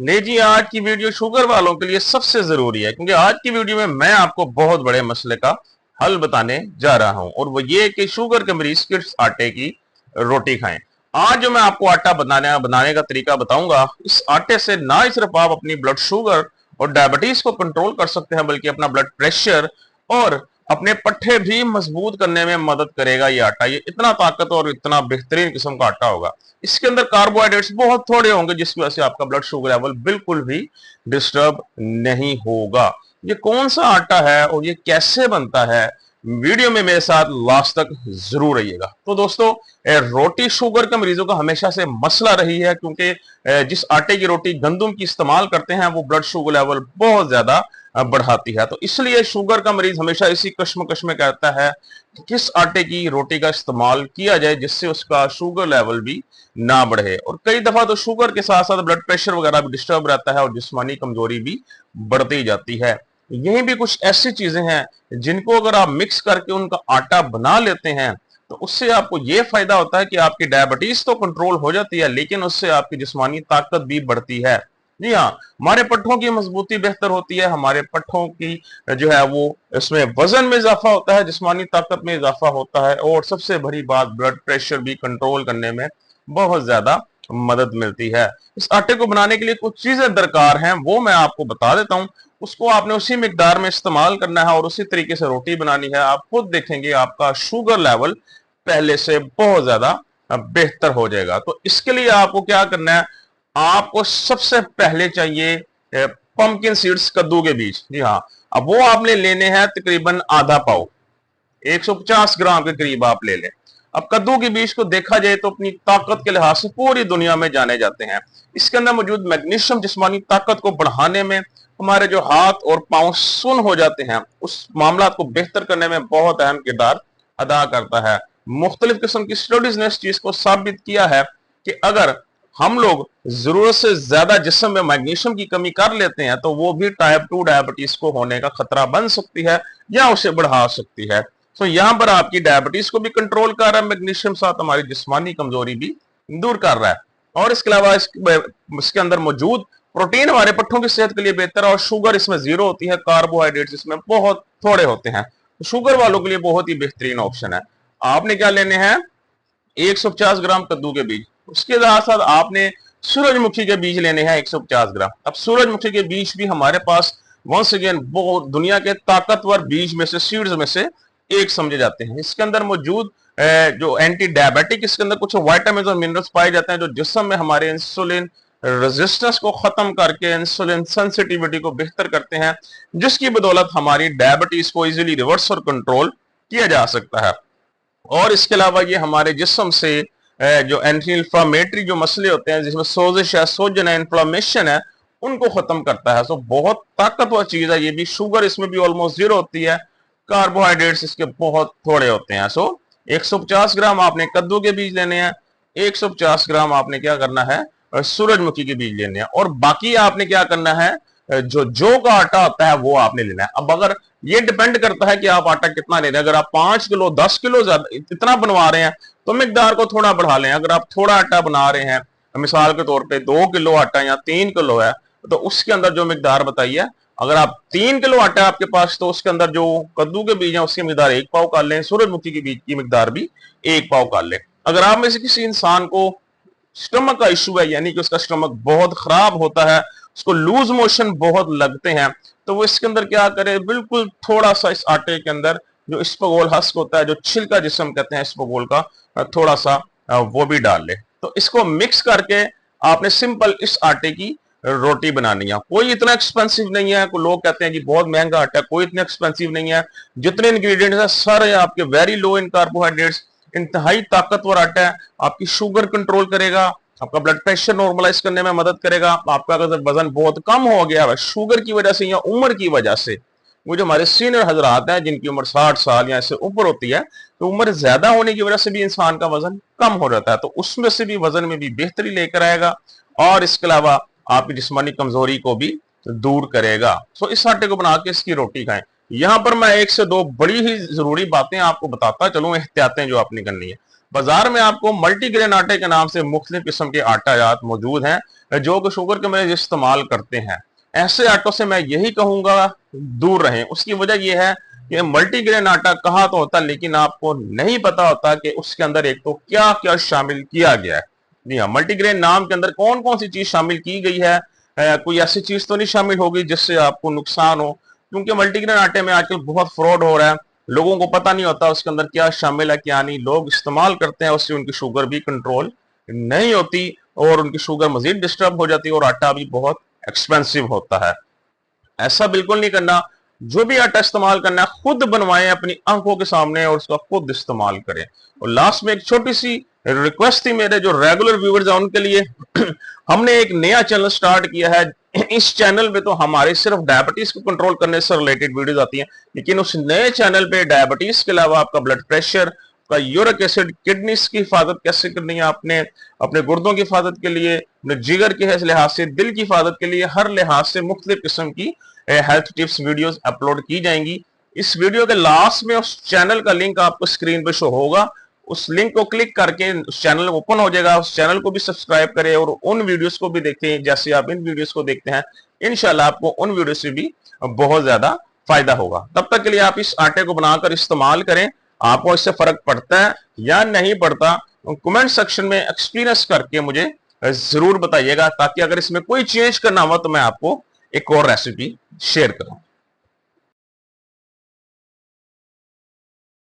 ले जी, आज की वीडियो शुगर वालों के लिए सबसे जरूरी है, क्योंकि आज की वीडियो में मैं आपको बहुत बड़े मसले का हल बताने जा रहा हूं, और वो ये कि शुगर के मरीज किस आटे की रोटी खाएं। आज जो मैं आपको आटा बनाने का तरीका बताऊंगा, इस आटे से ना ही सिर्फ आप अपनी ब्लड शुगर और डायबिटीज को कंट्रोल कर सकते हैं, बल्कि अपना ब्लड प्रेशर और अपने पट्ठे भी मजबूत करने में मदद करेगा। ये आटा, ये इतना ताकतवर और इतना बेहतरीन किस्म का आटा होगा। इसके अंदर कार्बोहाइड्रेट्स बहुत थोड़े होंगे, जिसकी वजह से आपका ब्लड शुगर लेवल बिल्कुल भी डिस्टर्ब नहीं होगा। ये कौन सा आटा है और ये कैसे बनता है, वीडियो में मेरे साथ लास्ट तक जरूर रहिएगा। तो दोस्तों, रोटी शुगर के मरीजों का हमेशा से मसला रही है, क्योंकि जिस आटे की रोटी गंदम की इस्तेमाल करते हैं वो ब्लड शुगर लेवल बहुत ज्यादा बढ़ाती है। तो इसलिए शुगर का मरीज हमेशा इसी कश्मकश में कहता है कि किस आटे की रोटी का इस्तेमाल किया जाए जिससे उसका शुगर लेवल भी ना बढ़े। और कई दफा तो शुगर के साथ साथ ब्लड प्रेशर वगैरह भी डिस्टर्ब रहता है और जिस्मानी कमजोरी भी बढ़ती जाती है। यही भी कुछ ऐसी चीजें हैं जिनको अगर आप मिक्स करके उनका आटा बना लेते हैं तो उससे आपको ये फायदा होता है कि आपकी डायबिटीज तो कंट्रोल हो जाती है, लेकिन उससे आपकी जिस्मानी ताकत भी बढ़ती है। जी हाँ, हमारे पट्ठों की मजबूती बेहतर होती है, हमारे पट्ठों की जो है वो इसमें वजन में इजाफा होता है, जिस्मानी ताकत में इजाफा होता है, और सबसे बड़ी बात ब्लड प्रेशर भी कंट्रोल करने में बहुत ज्यादा मदद मिलती है। इस आटे को बनाने के लिए कुछ चीजें दरकार हैं, वो मैं आपको बता देता हूं। उसको आपने उसी मिकदार में इस्तेमाल करना है और उसी तरीके से रोटी बनानी है। आप खुद देखेंगे आपका शुगर लेवल पहले से बहुत ज्यादा बेहतर हो जाएगा। तो इसके लिए आपको क्या करना है, आपको सबसे पहले चाहिए पंपकिन सीड्स, कद्दू के बीज। जी हाँ, अब वो आपने लेने हैं तकरीबन आधा पाव, 150 ग्राम के करीब आप ले लें। अब कद्दू के बीज को देखा जाए तो अपनी ताकत के लिहाज से पूरी दुनिया में जाने जाते हैं। इसके अंदर मौजूद मैग्नीशियम जिस्मानी ताकत को बढ़ाने में, हमारे जो हाथ और पांव सुन्न हो जाते हैं उस मामला को बेहतर करने में बहुत अहम किरदार अदा करता है। मुख्तलिफ किस्म की स्टडीज ने इस चीज को साबित किया है कि अगर हम लोग जरूरत से ज्यादा जिस्म में मैग्नीशियम की कमी कर लेते हैं तो वो भी टाइप 2 डायबिटीज को होने का खतरा बन सकती है या उसे बढ़ा सकती है। तो यहां पर आपकी डायबिटीज को भी कंट्रोल कर रहा है मैग्नीशियम, साथ हमारी जिस्मानी कमजोरी भी दूर कर रहा है। और इसके अलावा इसके अंदर मौजूद प्रोटीन हमारे पट्ठों की सेहत के लिए बेहतर है, और शुगर इसमें जीरो होती है, कार्बोहाइड्रेट्स इसमें बहुत थोड़े होते हैं। तो शुगर वालों के लिए बहुत ही बेहतरीन ऑप्शन है। आपने क्या लेने हैं, 150 ग्राम कद्दू के बीज। उसके साथ साथ आपने सूरजमुखी के बीज लेने हैं 150 ग्राम। अब सूरजमुखी के बीज भी हमारे पास वंस अगेन बहुत दुनिया के ताकतवर बीज में से, सीड्स में से एक समझे जाते हैं। इसके अंदर मौजूद जो एंटी डायबिटिक, इसके अंदर कुछ वाइटामिन और मिनरल्स पाए जाते हैं जो जिस्म में हमारे इंसुलिन रेजिस्टेंस को खत्म करके इंसुलिन सेंसिटिविटी को बेहतर करते हैं, जिसकी बदौलत हमारी डायबिटीज को इजीली रिवर्स और कंट्रोल किया जा सकता है। और इसके अलावा ये हमारे जिस्म से जो एंटी इंफ्लामेटरी जो मसले होते हैं, जिसमें सोजिश है, सोजन है, इन्फ्लामेशन है, उनको खत्म करता है। सो बहुत ताकतवर चीज है ये भी। शुगर इसमें भी ऑलमोस्ट जीरो होती है, कार्बोहाइड्रेट्स इसके बहुत थोड़े होते हैं। सो 150 ग्राम आपने कद्दू के बीज लेने हैं, 150 ग्राम आपने क्या करना है, सूरजमुखी के बीज लेने हैं, और बाकी आपने क्या करना है, जो जौ का आटा होता है वो आपने लेना है। अब अगर ये डिपेंड करता है कि आप आटा कितना ले रहे हैं, अगर आप 5 किलो 10 किलो ज्यादा इतना बनवा रहे हैं तो मिकदार को थोड़ा बढ़ा लें। अगर आप थोड़ा आटा बना रहे हैं, मिसाल के तौर पे 2 किलो आटा या 3 किलो है, तो उसके अंदर जो मिकदार बताइए, अगर आप 3 किलो आटा आपके पास तो उसके अंदर जो कद्दू के बीज है उसकी मिकदार 1 पाव कर लें, सूरजमुखी के बीज की मिकदार भी 1 पाव कर लें। अगर आप में से किसी इंसान को स्टमक का इशू है, यानी कि उसका स्टमक बहुत खराब होता है, उसको लूज मोशन बहुत लगते हैं, तो वो इसके अंदर क्या करे, बिल्कुल थोड़ा सा इस आटे के अंदर जो इसबगोल हस्क होता है, जो छिलका जिसम कहते हैं इसबगोल का, थोड़ा सा वो भी डाल ले। तो इसको मिक्स करके आपने सिंपल इस आटे की रोटी बनानी है। कोई इतना एक्सपेंसिव नहीं है, कोई लोग कहते हैं कि बहुत महंगा आटा है, कोई इतना एक्सपेंसिव नहीं है। जितने इंग्रेडिएंट्स है सारे आपके वेरी लो इन कार्बोहाइड्रेट्स, इंतहाई ताकतवर आटा है। आपकी शुगर कंट्रोल करेगा, आपका ब्लड प्रेशर नॉर्मलाइज करने में मदद करेगा। आपका अगर वजन बहुत कम हो गया है शुगर की वजह से या उम्र की वजह से, वो जो हमारे सीनियर हजरात हैं जिनकी उम्र 60 साल या इससे ऊपर होती है, तो उम्र ज्यादा होने की वजह से भी इंसान का वजन कम हो जाता है, तो उसमें से भी वजन में भी बेहतरी लेकर आएगा, और इसके अलावा आपकी जिस्मानी कमजोरी को भी दूर करेगा। तो इस आटे को बना के इसकी रोटी खाएं। यहां पर मैं 1 से 2 बड़ी ही जरूरी बातें आपको बताता चलूं, एहतियातें जो आपने करनी है। बाजार में आपको मल्टीग्रेन आटे के नाम से मुख्तलिफ किस्म के आटाजात मौजूद हैं जो कि शुगर के मरीज इस्तेमाल करते हैं। ऐसे आटों से मैं यही कहूंगा दूर रहें। उसकी वजह यह है कि मल्टीग्रेन आटा कहा तो होता, लेकिन आपको नहीं पता होता कि उसके अंदर एक तो क्या क्या शामिल किया गया है। जी हाँ, मल्टीग्रेन नाम के अंदर कौन कौन सी चीज शामिल की गई है, कोई ऐसी चीज तो नहीं शामिल होगी जिससे आपको नुकसान हो, क्योंकि मल्टीग्रेन आटे में आजकल बहुत फ्रॉड हो रहा है। लोगों को पता नहीं होता उसके अंदर क्या शामिल है क्या नहीं, लोग इस्तेमाल करते हैं, उससे उनकी शुगर भी कंट्रोल नहीं होती और उनकी शुगर मजीद डिस्टर्ब हो जाती है और आटा भी बहुत एक्सपेंसिव होता है। ऐसा बिल्कुल नहीं करना। जो भी आटा इस्तेमाल करना है खुद बनवाएं अपनी आंखों के सामने और उसका खुद इस्तेमाल करें। और लास्ट में एक छोटी सी रिक्वेस्ट थी मेरे जो रेगुलर व्यूअर्स हैं उनके लिए हमने एक नया चैनल स्टार्ट किया है। इस चैनल पे तो हमारे सिर्फ डायबिटीज को कंट्रोल करने से रिलेटेड वीडियोस आती हैं, लेकिन उस नए चैनल पे डायबिटीज के अलावा आपका ब्लड प्रेशर का, यूरिक एसिड, किडनीज की हिफाजत कैसे करनी है आपने, अपने गुर्दों की हिफाजत के लिए, अपने जिगर के लिहाज से, दिल की हिफाजत के लिए, हर लिहाज से मुख्तलिफ किस्म की हेल्थ टिप्स वीडियोस अपलोड की जाएंगी। इस वीडियो के लास्ट में उस चैनल का लिंक आपको स्क्रीन पे शो होगा, उस लिंक को क्लिक करके उस चैनल ओपन हो जाएगा। उस चैनल को भी सब्सक्राइब करें और उन वीडियोस को भी देखें जैसे आप इन वीडियोस को देखते हैं। इंशाल्लाह आपको उन वीडियो से भी बहुत ज्यादा फायदा होगा। तब तक के लिए आप इस आटे को बनाकर इस्तेमाल करें। आपको इससे फर्क पड़ता है या नहीं पड़ता, कमेंट सेक्शन में एक्सपीरियंस करके मुझे जरूर बताइएगा, ताकि अगर इसमें कोई चेंज करना हो तो मैं आपको एक और रेसिपी शेयर करूं।